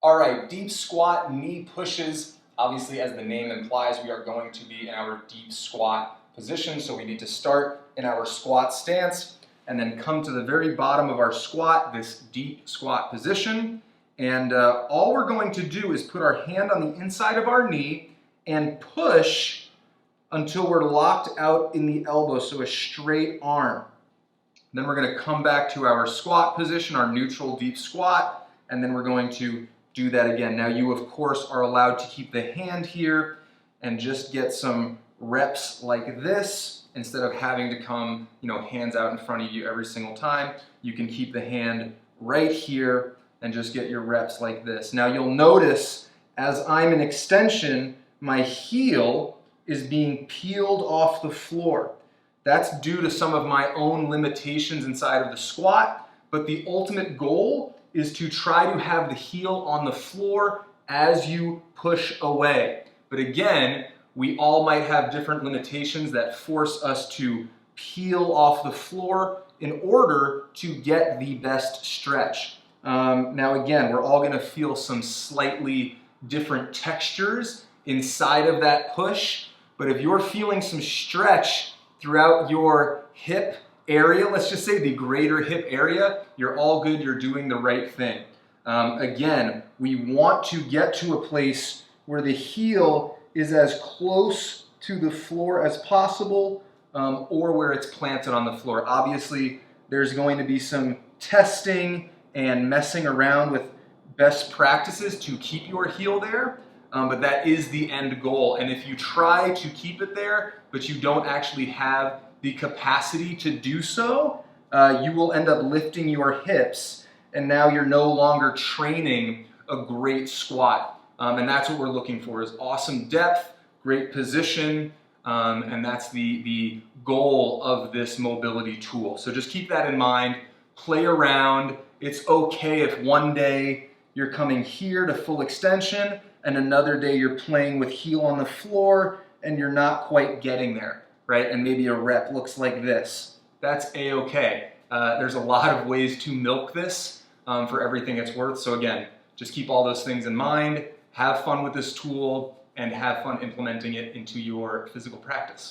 All right, deep squat, knee pushes. Obviously, as the name implies, we are going to be in our deep squat position. So we need to start in our squat stance and then come to the very bottom of our squat, this deep squat position. And all we're going to do is put our hand on the inside of our knee and push until we're locked out in the elbow, so a straight arm. Then we're going to come back to our squat position, our neutral deep squat, and then we're going to do that again. Now you of course are allowed to keep the hand here and just get some reps like this instead of having to come, hands out in front of you every single time. You can keep the hand right here and just get your reps like this. Now you'll notice as I'm in extension, my heel is being peeled off the floor. That's due to some of my own limitations inside of the squat, but the ultimate goal is to try to have the heel on the floor as you push away. But again, we all might have different limitations that force us to peel off the floor in order to get the best stretch. Now again, we're all gonna feel some slightly different textures inside of that push, but if you're feeling some stretch throughout your hip area, let's just say the greater hip area, you're all good, you're doing the right thing. Again, we want to get to a place where the heel is as close to the floor as possible, or where it's planted on the floor. Obviously, there's going to be some testing and messing around with best practices to keep your heel there, but that is the end goal. And if you try to keep it there, but you don't actually have the capacity to do so, you will end up lifting your hips, and now you're no longer training a great squat. And that's what we're looking for, is awesome depth, great position, and that's the goal of this mobility tool. So just keep that in mind, play around. It's okay if one day you're coming here to full extension and another day you're playing with heel on the floor and you're not quite getting there, right? And maybe a rep looks like this. That's a-okay. There's a lot of ways to milk this for everything it's worth. So again, just keep all those things in mind, have fun with this tool, and have fun implementing it into your physical practice.